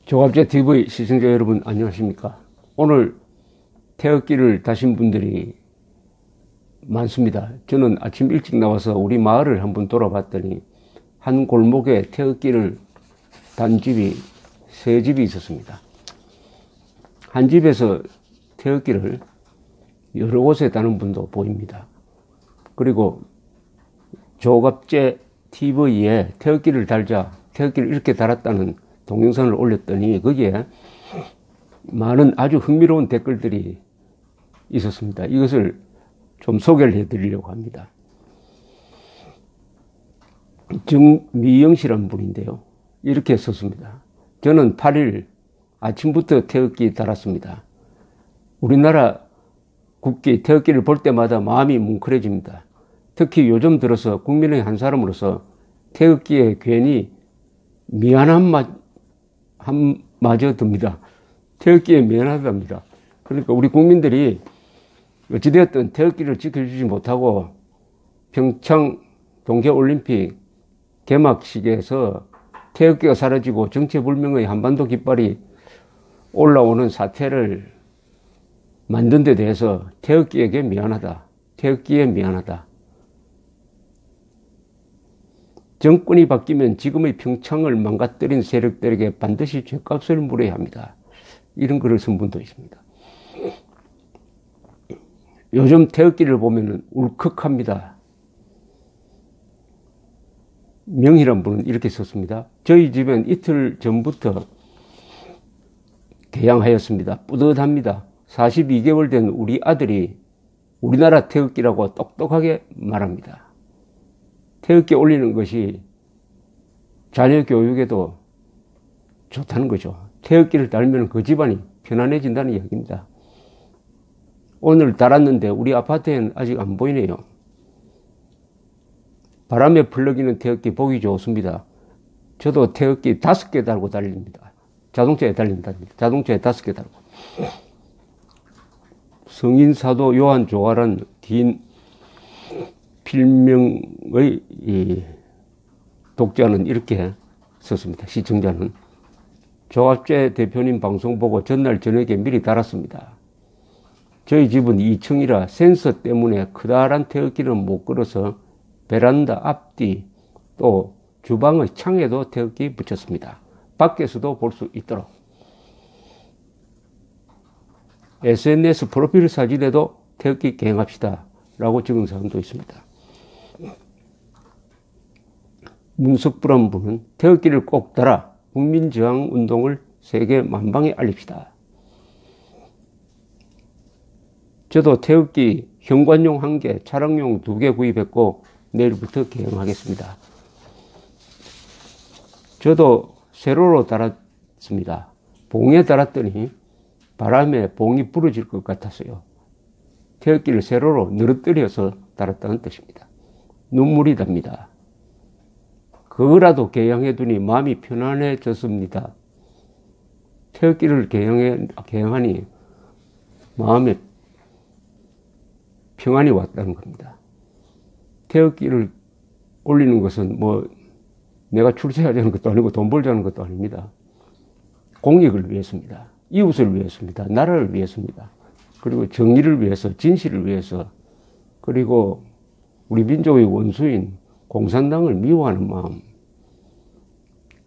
조갑제 TV 시청자 여러분 안녕하십니까. 오늘 태극기를 다신 분들이 많습니다. 저는 아침 일찍 나와서 우리 마을을 한번 돌아봤더니 한 골목에 태극기를 단 집이 3집이 있었습니다. 한 집에서 태극기를 여러 곳에 다는 분도 보입니다. 그리고 조갑제 TV에 태극기를 달자, 태극기를 이렇게 달았다는 동영상을 올렸더니 거기에 많은 아주 흥미로운 댓글들이 있었습니다. 이것을 좀 소개를 해드리려고 합니다. 정미영 씨라는 분인데요. 이렇게 썼습니다. 저는 8일 아침부터 태극기 달았습니다. 우리나라 국기 태극기를 볼 때마다 마음이 뭉클해집니다. 특히 요즘 들어서 국민의 한 사람으로서 태극기에 괜히 미안한 마저 듭니다. 태극기에 미안하답니다. 그러니까 우리 국민들이 어찌되었든 태극기를 지켜주지 못하고 평창 동계올림픽 개막식에서 태극기가 사라지고 정체불명의 한반도 깃발이 올라오는 사태를 만든 데 대해서 태극기에게 미안하다. 태극기에 미안하다. 정권이 바뀌면 지금의 평창을 망가뜨린 세력들에게 반드시 죗값을 물어야 합니다. 이런 글을 쓴 분도 있습니다. 요즘 태극기를 보면 울컥합니다. 명희란 분은 이렇게 썼습니다. 저희 집엔 이틀 전부터 개양하였습니다. 뿌듯합니다. 42개월 된 우리 아들이 우리나라 태극기라고 똑똑하게 말합니다. 태극기 올리는 것이 자녀 교육에도 좋다는 거죠. 태극기를 달면 그 집안이 편안해진다는 이야기입니다. 오늘 달았는데 우리 아파트에는 아직 안 보이네요. 바람에 풀러기는 태극기 보기 좋습니다. 저도 태극기 5개 달고 달립니다. 자동차에 달린다. 자동차에 5개 달고. 성인사도 요한 조아란 긴 필명의 독자는 이렇게 썼습니다. 시청자는 조갑제 대표님 방송 보고 전날 저녁에 미리 달았습니다. 저희 집은 2층이라 센서 때문에 커다란 태극기는 못 걸어서 베란다 앞뒤 또 주방의 창에도 태극기 붙였습니다. 밖에서도 볼 수 있도록. SNS 프로필 사진에도 태극기 개행합시다 라고 적은 사람도 있습니다. 문석부란 분은 태극기를 꼭 달아 국민저항운동을 세계 만방에 알립시다. 저도 태극기 현관용 1개, 차량용 2개 구입했고 내일부터 개행하겠습니다. 저도 세로로 달았습니다. 봉에 달았더니 바람에 봉이 부러질 것 같았어요. 태극기를 세로로 늘어뜨려서 달았다는 뜻입니다. 눈물이 납니다. 그거라도 개양해두니 마음이 편안해졌습니다. 태극기를 개양하니 마음에 평안이 왔다는 겁니다. 태극기를 올리는 것은 뭐 내가 출세하자는 것도 아니고 돈 벌자는 것도 아닙니다. 공익을 위해서입니다. 이웃을 위해서입니다. 나라를 위해서입니다. 그리고 정의를 위해서, 진실을 위해서, 그리고 우리 민족의 원수인 공산당을 미워하는 마음,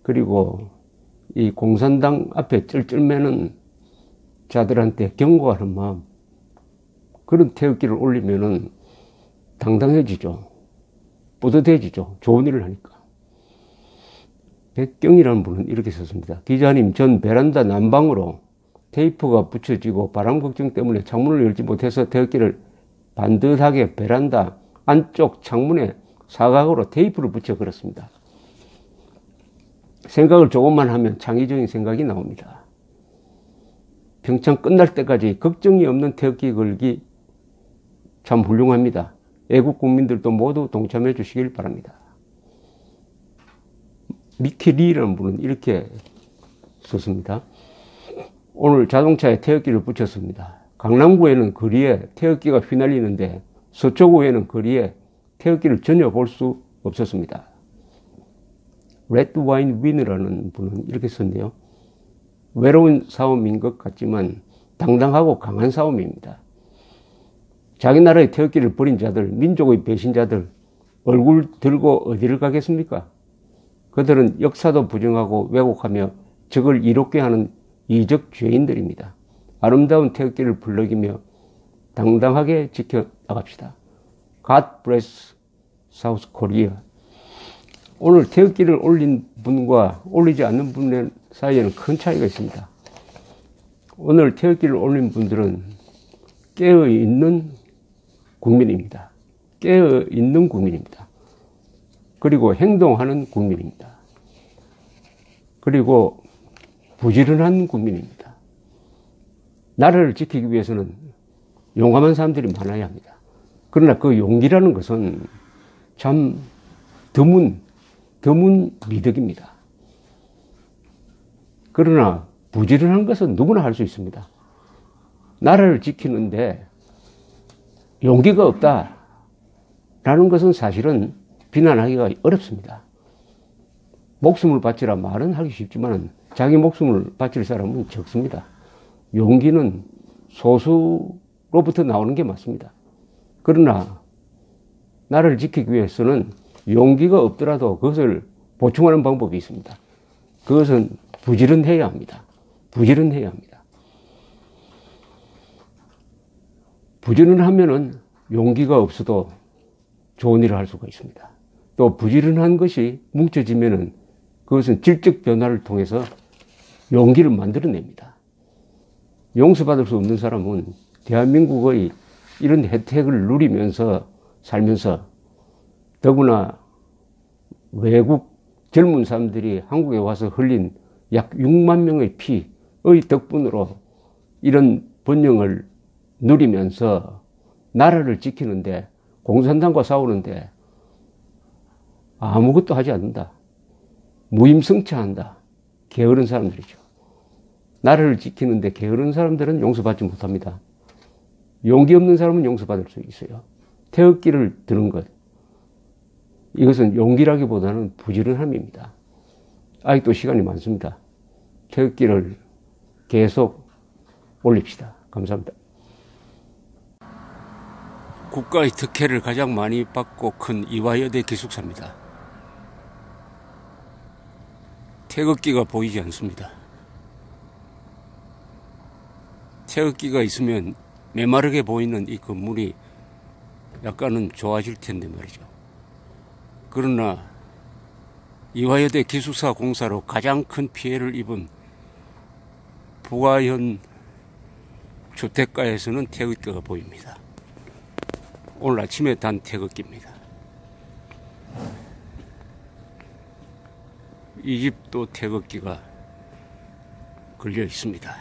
그리고 이 공산당 앞에 쩔쩔매는 자들한테 경고하는 마음, 그런 태극기를 올리면은 당당해지죠. 뿌듯해지죠. 좋은 일을 하니까. 백경이라는 분은 이렇게 썼습니다. 기자님, 전 베란다 난방으로 테이프가 붙여지고 바람 걱정 때문에 창문을 열지 못해서 태극기를 반듯하게 베란다 안쪽 창문에 사각으로 테이프를 붙여 걸었습니다. 생각을 조금만 하면 창의적인 생각이 나옵니다. 평창 끝날 때까지 걱정이 없는 태극기 걸기 참 훌륭합니다. 애국 국민들도 모두 동참해 주시길 바랍니다. 미키리라는 분은 이렇게 썼습니다. 오늘 자동차에 태극기를 붙였습니다. 강남구에는 거리에 태극기가 휘날리는데 서초구에는 거리에 태극기를 전혀 볼 수 없었습니다. 레드 와인 윈이라는 분은 이렇게 썼네요. 외로운 싸움인 것 같지만 당당하고 강한 싸움입니다. 자기 나라의 태극기를 버린 자들, 민족의 배신자들 얼굴 들고 어디를 가겠습니까? 그들은 역사도 부정하고 왜곡하며 적을 이롭게 하는 이적 죄인들입니다. 아름다운 태극기를 불러기며 당당하게 지켜나갑시다. God bless South Korea. 오늘 태극기를 올린 분과 올리지 않는 분 사이에는 큰 차이가 있습니다. 오늘 태극기를 올린 분들은 깨어있는 국민입니다. 깨어있는 국민입니다. 그리고 행동하는 국민입니다. 그리고 부지런한 국민입니다. 나라를 지키기 위해서는 용감한 사람들이 많아야 합니다. 그러나 그 용기라는 것은 참 드문 미덕입니다. 그러나 부지런한 것은 누구나 할 수 있습니다. 나라를 지키는데 용기가 없다라는 것은 사실은 비난하기가 어렵습니다. 목숨을 바치라 말은 하기 쉽지만 자기 목숨을 바칠 사람은 적습니다. 용기는 소수로부터 나오는 게 맞습니다. 그러나 나라를 지키기 위해서는 용기가 없더라도 그것을 보충하는 방법이 있습니다. 그것은 부지런해야 합니다. 부지런해야 합니다. 부지런하면은 용기가 없어도 좋은 일을 할 수가 있습니다. 또 부지런한 것이 뭉쳐지면은 그것은 질적 변화를 통해서 용기를 만들어냅니다. 용서받을 수 없는 사람은 대한민국의 이런 혜택을 누리면서 살면서 더구나 외국 젊은 사람들이 한국에 와서 흘린 약 6만 명의 피의 덕분으로 이런 번영을 누리면서 나라를 지키는데 공산당과 싸우는데 아무것도 하지 않는다. 무임승차한다. 게으른 사람들이죠. 나라를 지키는데 게으른 사람들은 용서받지 못합니다. 용기 없는 사람은 용서받을 수 있어요. 태극기를 드는 것. 이것은 용기라기보다는 부지런함입니다. 아직도 시간이 많습니다. 태극기를 계속 올립시다. 감사합니다. 국가의 특혜를 가장 많이 받고 큰 이화여대 기숙사입니다. 태극기가 보이지 않습니다. 태극기가 있으면 메마르게 보이는 이 건물이 약간은 좋아질 텐데 말이죠. 그러나 이화여대 기숙사 공사로 가장 큰 피해를 입은 부가현 주택가에서는 태극기가 보입니다. 오늘 아침에 단 태극기입니다. 이 집도 태극기가 걸려 있습니다.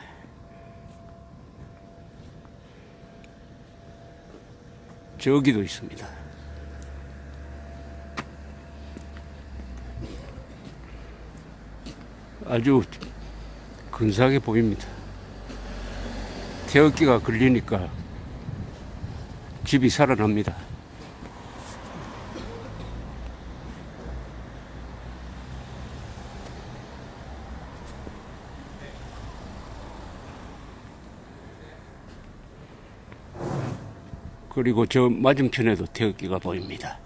저기도 있습니다. 아주 근사하게 보입니다. 태극기가 걸리니까 집이 살아납니다. 그리고 저 맞은편에도 태극기가 보입니다.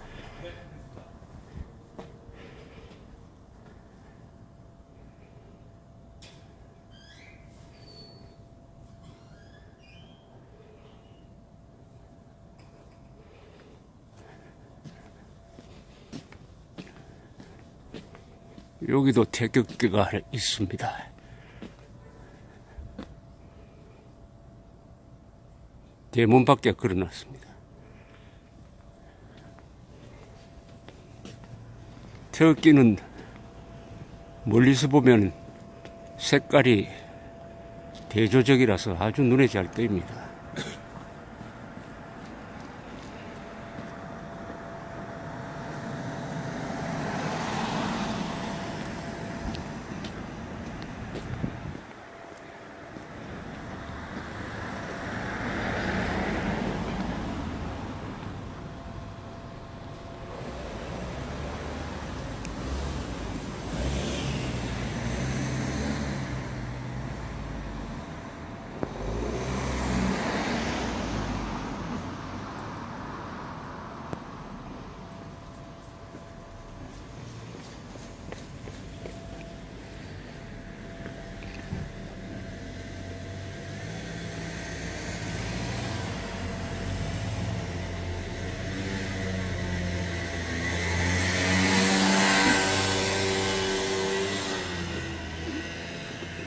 여기도 태극기가 있습니다. 대문 밖에 걸어놨습니다. 태극기는 멀리서 보면 색깔이 대조적이라서 아주 눈에 잘 띄입니다.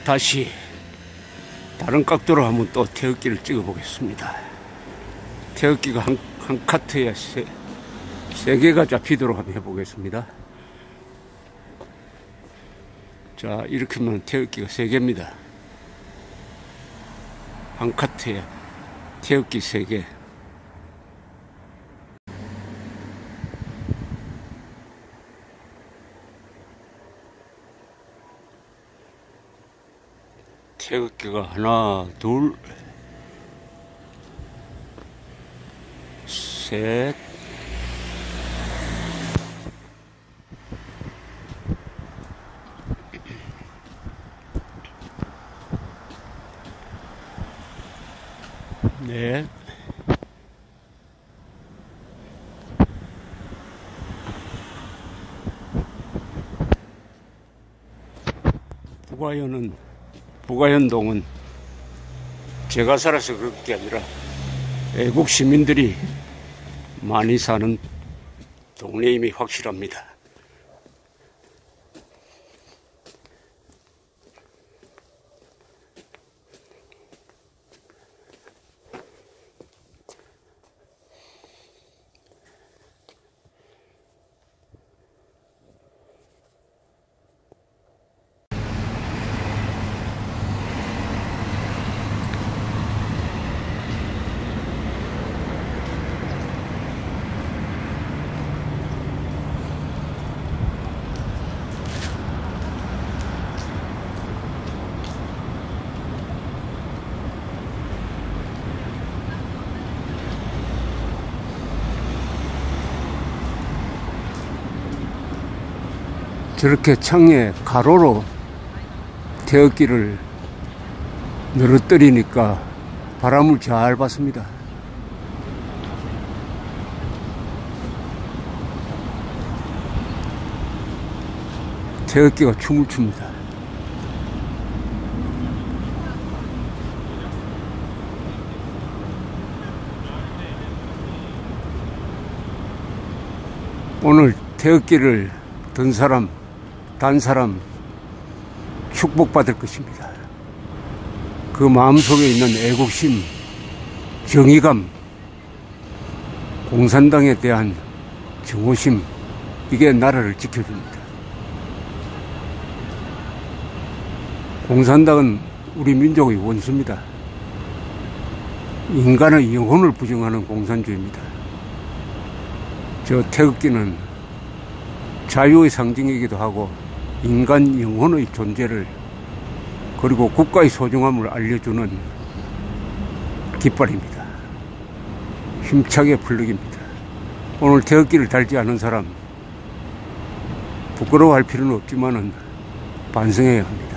다시 다른 각도로 한번 또 태극기를 찍어 보겠습니다. 태극기가 한 카트에 세 개가 잡히도록 한번 해보겠습니다. 자, 이렇게 하면 태극기가 3개입니다. 한 카트에 태극기 3개. 태극기가 하나, 둘, 셋, 넷, 부가현동은 제가 살아서 그럴 게 아니라 애국 시민들이 많이 사는 동네임이 확실합니다. 저렇게 창에 가로로 태극기를 늘어뜨리니까 바람을 잘 받습니다. 태극기가 춤을 춥니다. 오늘 태극기를 든 사람, 단 사람 축복받을 것입니다. 그 마음속에 있는 애국심, 정의감, 공산당에 대한 정오심, 이게 나라를 지켜줍니다. 공산당은 우리 민족의 원수입니다. 인간의 영혼을 부정하는 공산주의입니다. 저 태극기는 자유의 상징이기도 하고 인간 영혼의 존재를 그리고 국가의 소중함을 알려주는 깃발입니다. 힘차게 풀르깁니다. 오늘 태극기를 달지 않은 사람 부끄러워할 필요는 없지만은 반성해야 합니다.